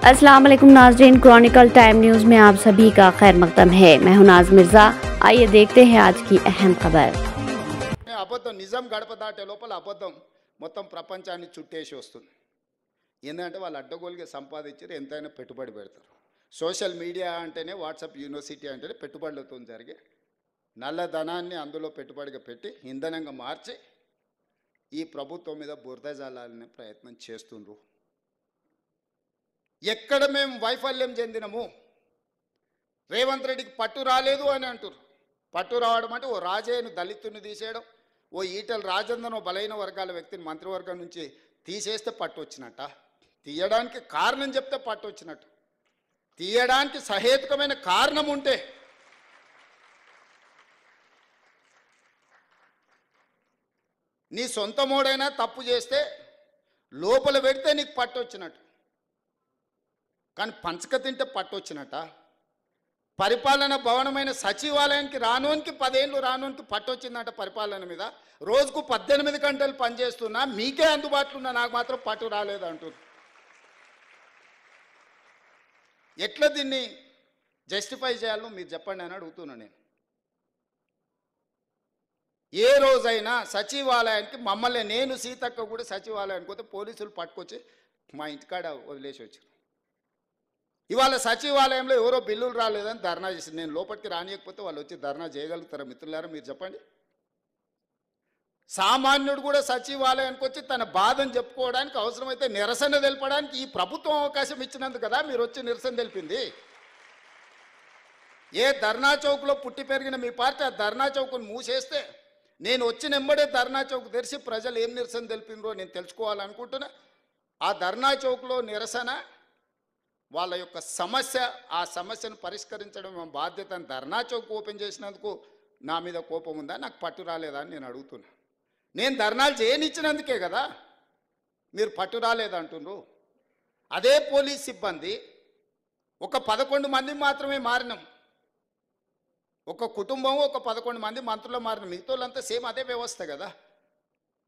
अस्सलाम वालेकुम नाज़रीन, क्रॉनिकल टाइम न्यूज़ में आप सभी का खैर मकदम है। मैं हूं नाज मिर्जा। आइए देखते हैं आज की अहम खबर। అబద్ధం నిజం గడప దాటే లోపల అబద్ధం మొత్తం ప్రపంచాన్ని చుట్టేసి వస్తుంది. ఏంటంటే వాళ్ళు అడ్డగోలుగా సంపాదించారు, ఎంతైనా పెట్టుబడి పెడతారు. సోషల్ మీడియా అంటేనే, వాట్సాప్ యూనివర్సిటీ అంటేనే పెట్టుబడులతో జరిగే నల్లధనాన్ని అందులో పెట్టుబడిగా పెట్టి ఇంధనంగా మార్చి ఈ ప్రభుత్వం మీద బురద జల్లాలనే ప్రయత్నం చేస్తుండ్రు. ఎక్కడ మేము వైఫల్యం చెందినము, రేవంత్ రెడ్డికి పట్టు రాలేదు అని అంటారు. పట్టు రావడం అంటే ఓ రాజయ్యను దళితుని తీసేయడం, ఓ ఈటల రాజేందర్ బలైన వర్గాల వ్యక్తిని మంత్రివర్గం నుంచి తీసేస్తే పట్టు వచ్చినట్ట, తీయడానికి కారణం చెప్తే పట్టు వచ్చినట్టు. తీయడానికి సహేతుకమైన కారణం ఉంటే నీ సొంత మోడైనా తప్పు చేస్తే లోపల పెడితే నీకు పట్టు వచ్చినట్టు. కానీ పంచక తింటే పట్టు వచ్చినట్ట. పరిపాలన భవనమైన సచివాలయానికి రానోనికి 10 ఏళ్ళు రానోనికి పట్టు వచ్చిందంట. పరిపాలన మీద రోజుకు 18 గంటలు పనిచేస్తున్నా, మీకే అందుబాటులో ఉన్నా, నాకు మాత్రం పట్టు రాలేదు అంటున్నారు. ఎట్లా దీన్ని జస్టిఫై చేయాలో మీరు చెప్పండి అని అడుగుతున్నాను నేను. ఏ రోజైనా సచివాలయానికి మమ్మల్ని, నేను సీతక్క కూడా సచివాలయానికి పోతే పోలీసులు పట్టుకొచ్చి మా ఇంటికాడ వదిలేసి వచ్చారు. ఇవాళ సచివాలయంలో ఎవరో బిల్లులు రాలేదని ధర్నా చేసింది. నేను లోపలికి రానియకపోతే వాళ్ళు వచ్చి ధర్నా చేయగలుగుతారా మిత్రులారా? మీరు చెప్పండి. సామాన్యుడు కూడా సచివాలయానికి వచ్చి తన బాధను చెప్పుకోవడానికి, అవసరమైతే నిరసన తెలపడానికి ఈ ప్రభుత్వం అవకాశం ఇచ్చినందుకు కదా మీరు వచ్చి నిరసన తెలిపింది. ఏ ధర్నా చౌక్లో పుట్టి పెరిగిన మీ పార్టీ ఆ ధర్నా చౌక్ను మూసేస్తే నేను వచ్చిన వెంబడే ధర్నా చౌక్ తెరిచి ప్రజలు ఏం నిరసన తెలిపినరో నేను తెలుసుకోవాలనుకుంటున్నా. ఆ ధర్నా చౌక్లో నిరసన వాళ్ళ యొక్క సమస్య, ఆ సమస్యను పరిష్కరించడం మా బాధ్యత అని ధర్నా చౌక్ ఓపెన్ చేసినందుకు నా మీద కోపం ఉందా, నాకు పట్టు రాలేదా అని నేను అడుగుతున్నా. నేను ధర్నాలు చేయనిచ్చినందుకే కదా మీరు పట్టు రాలేదంటున్నారు. అదే పోలీస్ సిబ్బంది ఒక 11 మంది మాత్రమే మారినాం. ఒక కుటుంబం, ఒక 11 మంది మంత్రులు మారిన, మిగతాళ్ళంతా సేమ్ అదే వ్యవస్థ కదా.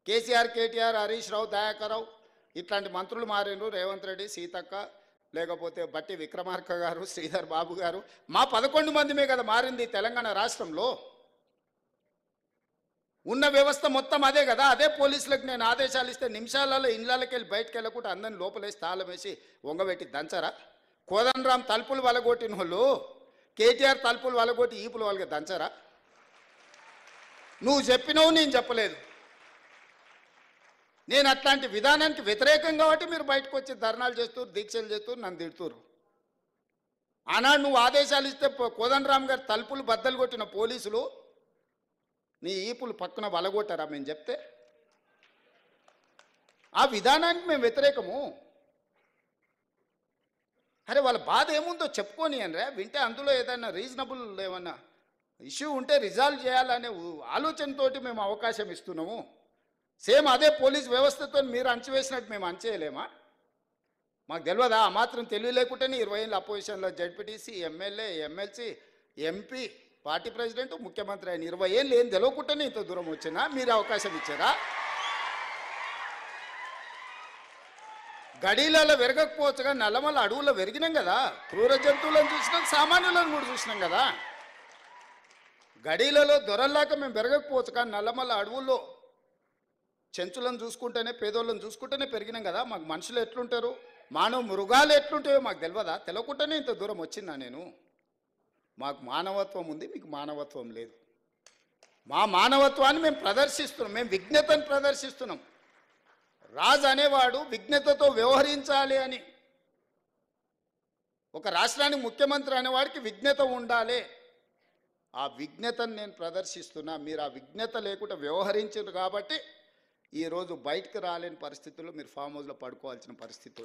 కేసీఆర్, కేటీఆర్, హరీష్ రావు, దయాకర్ రావు ఇట్లాంటి మంత్రులు మారినరు. రేవంత్ రెడ్డి, సీతక్క, లేకపోతే బట్టి విక్రమార్క గారు, శ్రీధర్ బాబు గారు, మా 11 మందిమే కదా మారింది తెలంగాణ రాష్ట్రంలో. ఉన్న వ్యవస్థ మొత్తం అదే కదా. అదే పోలీసులకు నేను ఆదేశాలు ఇస్తే నిమిషాలలో ఇళ్ళకి వెళ్ళి బయటకు వెళ్ళకుండా అందరిని లోపలేసి తాళం వేసి వంగబెట్టి దంచరా? కోదండరాం తలుపులు వలగొట్టిన వాళ్ళు కేటీఆర్ తలుపులు వలగొట్టి ఈపులు వాళ్ళకి దంచరా? నువ్వు చెప్పినవు, నేను చెప్పలేదు. నేను అట్లాంటి విధానానికి వ్యతిరేకం కాబట్టి మీరు బయటకు వచ్చి ధర్నాలు చేస్తారు, దీక్షలు చేస్తారు, నన్ను తిడుతురు. ఆనాడు నువ్వు ఆదేశాలు ఇస్తే కోదండరామ్ గారు తలుపులు బద్దలు కొట్టిన పోలీసులు నీ ఈపులు పక్కన వలగొట్టారా మేము చెప్తే? ఆ విధానానికి మేము వ్యతిరేకము. అరే వాళ్ళ బాధ ఏముందో చెప్పుకొని అనరా, వింటే అందులో ఏదైనా రీజనబుల్ ఏమన్నా ఇష్యూ ఉంటే రిజాల్వ్ చేయాలనే ఆలోచనతోటి మేము అవకాశం ఇస్తున్నాము. సేమ్ అదే పోలీస్ వ్యవస్థతో మీరు అంచివేసినట్టు మేము అంచేయలేమా? మాకు తెలియదా? ఆ మాత్రం తెలివి లేకుండానే 20 ఏళ్ళు అపోజిషన్లో ZPTC, MLA, MLC, MP, party president, ముఖ్యమంత్రి అయిన 20 ఏళ్ళు ఏం తెలియకుండానే ఇంత దూరం వచ్చినా మీరు అవకాశం ఇచ్చారా? గడీలలో వెరగకపోవచ్చుగా, నల్లమల్ల అడవుల్లో వెరిగినాం కదా. క్రూర జంతువులను చూసినాం, సామాన్యులను కూడా చూసినాం కదా. గడీలలో దొరల్లాక మేము పెరగకపోవచ్చు, కానీ నల్లమల్ల అడవుల్లో చెంచులను చూసుకుంటేనే, పేదోళ్ళని చూసుకుంటేనే పెరిగినాం కదా. మాకు మనుషులు ఎట్లుంటారు, మానవ మృగాలు ఎట్లుంటాయో మాకు తెలియదా? తెలియకుండానే ఇంత దూరం వచ్చినా నేను. మాకు మానవత్వం ఉంది, మీకు మానవత్వం లేదు. మా మానవత్వాన్ని మేము ప్రదర్శిస్తున్నాం, మేము విజ్ఞతను ప్రదర్శిస్తున్నాం. రాజు అనేవాడు విజ్ఞతతో వ్యవహరించాలి అని, ఒక రాష్ట్రానికి ముఖ్యమంత్రి అనేవాడికి విజ్ఞత ఉండాలి. ఆ విజ్ఞతను నేను ప్రదర్శిస్తున్నా. మీరు ఆ విజ్ఞత లేకుండా వ్యవహరించారు కాబట్టి ఈరోజు బయటకు రాలేని పరిస్థితుల్లో మీరు ఫామ్ హౌస్లో పడుకోవాల్సిన పరిస్థితులు.